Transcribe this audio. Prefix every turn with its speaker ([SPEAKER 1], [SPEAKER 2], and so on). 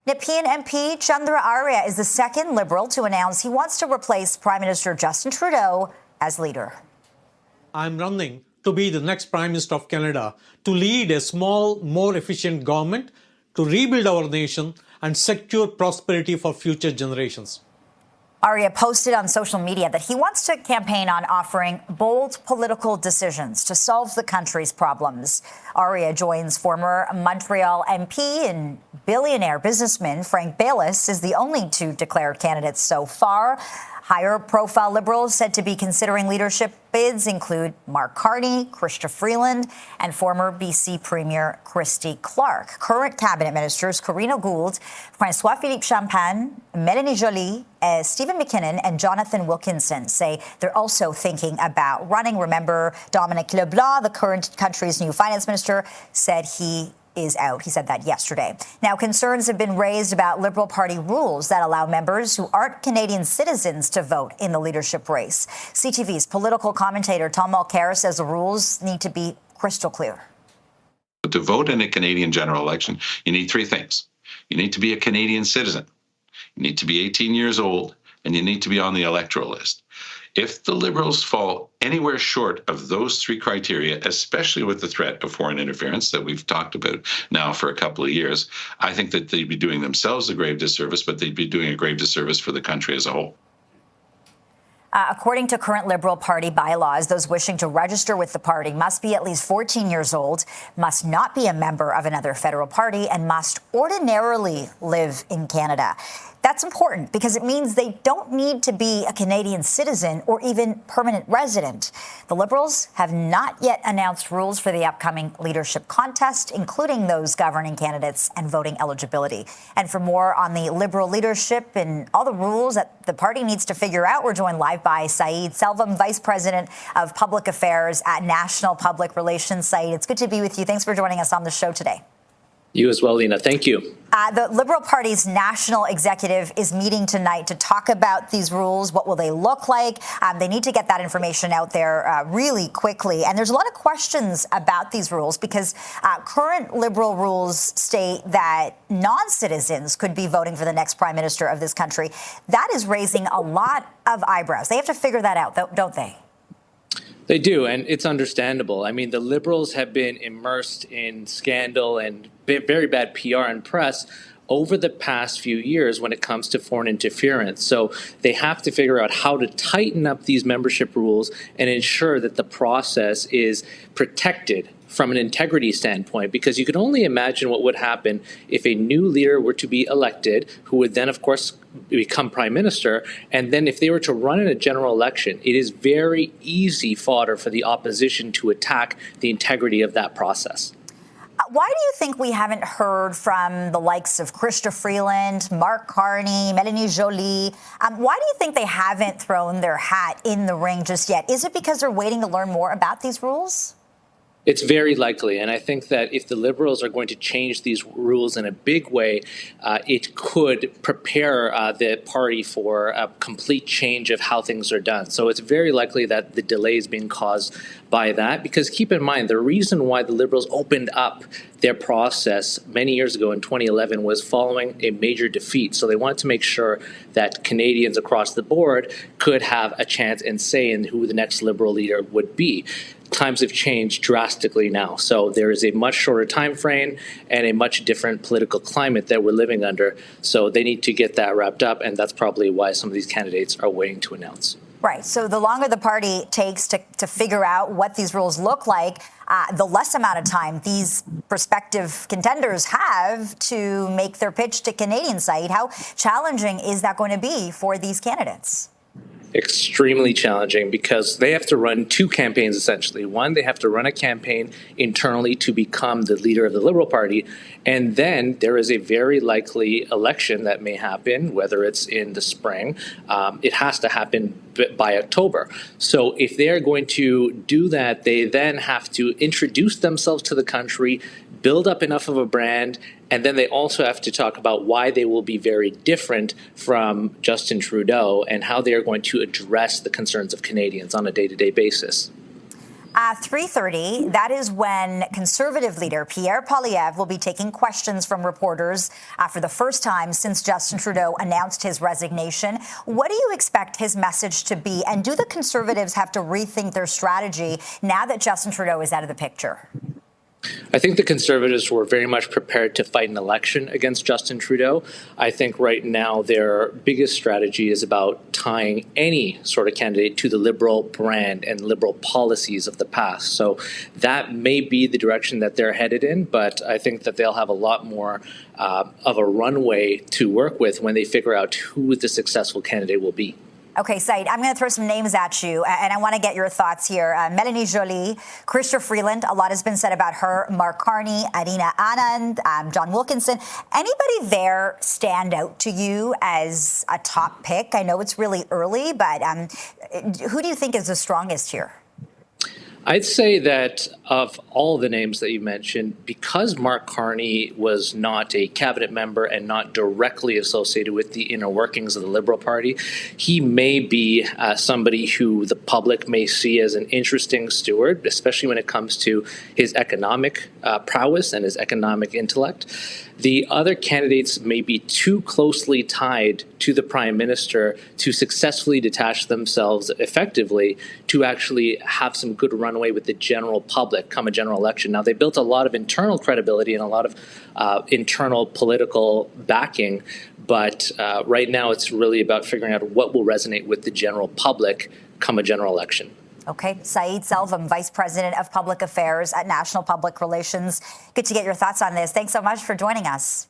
[SPEAKER 1] Nepean MP Chandra Arya is the second Liberal to announce he wants to replace Prime Minister Justin Trudeau as leader.
[SPEAKER 2] I'm running to be the next Prime Minister of Canada, to lead a small, more efficient government, to rebuild our nation and secure prosperity for future generations.
[SPEAKER 1] Arya posted on social media that he wants to campaign on offering bold political decisions to solve the country's problems. Arya joins former Montreal MP and billionaire businessman Frank Baylis as the only two declared candidates so far. Higher-profile Liberals said to be considering leadership bids include Mark Carney, Chrystia Freeland, and former BC Premier Christy Clark. Current cabinet ministers Karina Gould, François-Philippe Champagne, Mélanie Joly, Stephen McKinnon, and Jonathan Wilkinson say they're also thinking about running. Remember, Dominic Leblanc, the current country's new finance minister, said he is out. He said that yesterday. Now, concerns have been raised about Liberal Party rules that allow members who aren't Canadian citizens to vote in the leadership race. CTV's political commentator Tom Mulcair says the rules need to be crystal clear.
[SPEAKER 3] To vote in a Canadian general election, you need three things. You need to be a Canadian citizen, you need to be 18 years old, and you need to be on the electoral list. If the Liberals fall anywhere short of those three criteria, especially with the threat of foreign interference that we've talked about now for a couple of years, I think that they'd be doing themselves a grave disservice, but they'd be doing a grave disservice for the country as a whole.
[SPEAKER 1] According to current Liberal Party bylaws, those wishing to register with the party must be at least 14 years old, must not be a member of another federal party, and must ordinarily live in Canada. That's important because it means they don't need to be a Canadian citizen or even permanent resident. The Liberals have not yet announced rules for the upcoming leadership contest, including those governing candidates and voting eligibility. And for more on the Liberal leadership and all the rules that the party needs to figure out, we're joined live by Saeed Selvam, Vice President of Public Affairs at National Public Relations. Saeed, it's good to be with you. Thanks for joining us on the show today.
[SPEAKER 4] You as well, Lena. Thank you.
[SPEAKER 1] The Liberal Party's national executive is meeting tonight to talk about these rules. What will they look like? They need to get that information out there really quickly. And there's a lot of questions about these rules because current Liberal rules state that non-citizens could be voting for the next prime minister of this country. That is raising a lot of eyebrows. They have to figure that out, don't they?
[SPEAKER 4] They do, and it's understandable. I mean, the Liberals have been immersed in scandal and very bad PR and press over the past few years when it comes to foreign interference. So they have to figure out how to tighten up these membership rules and ensure that the process is protected from an integrity standpoint, because you can only imagine what would happen if a new leader were to be elected, who would then, of course, become prime minister. And then if they were to run in a general election, it is very easy fodder for the opposition to attack the integrity of that process.
[SPEAKER 1] Why do you think we haven't heard from the likes of Chrystia Freeland, Mark Carney, Mélanie Joly? Why do you think they haven't thrown their hat in the ring just yet? Is it because they're waiting to learn more about these rules?
[SPEAKER 4] It's very likely, and I think that if the Liberals are going to change these rules in a big way, it could prepare the party for a complete change of how things are done. So it's very likely that the delay is being caused by that, because keep in mind, the reason why the Liberals opened up their process many years ago in 2011 was following a major defeat. So they wanted to make sure that Canadians across the board could have a chance and say in who the next Liberal leader would be. Times have changed drastically now. So there is a much shorter time frame and a much different political climate that we're living under. So they need to get that wrapped up, and that's probably why some of these candidates are waiting to announce.
[SPEAKER 1] Right. So the longer the party takes to figure out what these rules look like, the less amount of time these prospective contenders have to make their pitch to Canadian side. How challenging is that going to be for these candidates?
[SPEAKER 4] Extremely challenging, because they have to run two campaigns essentially. One, they have to run a campaign internally to become the leader of the Liberal Party, and then there is a very likely election that may happen, whether it's in the spring. It has to happen by October. So if they're going to do that, they then have to introduce themselves to the country, build up enough of a brand, and then they also have to talk about why they will be very different from Justin Trudeau and how they are going to address the concerns of Canadians on a day-to-day basis.
[SPEAKER 1] 3:30, that is when Conservative leader Pierre Poilievre will be taking questions from reporters for the first time since Justin Trudeau announced his resignation. What do you expect his message to be? And do the Conservatives have to rethink their strategy now that Justin Trudeau is out of the picture?
[SPEAKER 4] I think the Conservatives were very much prepared to fight an election against Justin Trudeau. I think right now their biggest strategy is about tying any sort of candidate to the Liberal brand and Liberal policies of the past. So that may be the direction that they're headed in, but I think that they'll have a lot more of a runway to work with when they figure out who the successful candidate will be.
[SPEAKER 1] Okay, Said, I'm going to throw some names at you, and I want to get your thoughts here. Melanie Joly, Chrystia Freeland, a lot has been said about her, Mark Carney, Arina Anand, John Wilkinson. Anybody there stand out to you as a top pick? I know it's really early, but who do you think is the strongest here?
[SPEAKER 4] I'd say that of all the names that you mentioned, because Mark Carney was not a cabinet member and not directly associated with the inner workings of the Liberal Party, he may be somebody who the public may see as an interesting steward, especially when it comes to his economic prowess and his economic intellect. The other candidates may be too closely tied to the Prime Minister to successfully detach themselves effectively to actually have some good runway with the general public come a general election. Now, they built a lot of internal credibility and a lot of internal political backing, but right now it's really about figuring out what will resonate with the general public come a general election.
[SPEAKER 1] Okay. Said Selvam, Vice President of Public Affairs at National Public Relations. Good to get your thoughts on this. Thanks so much for joining us.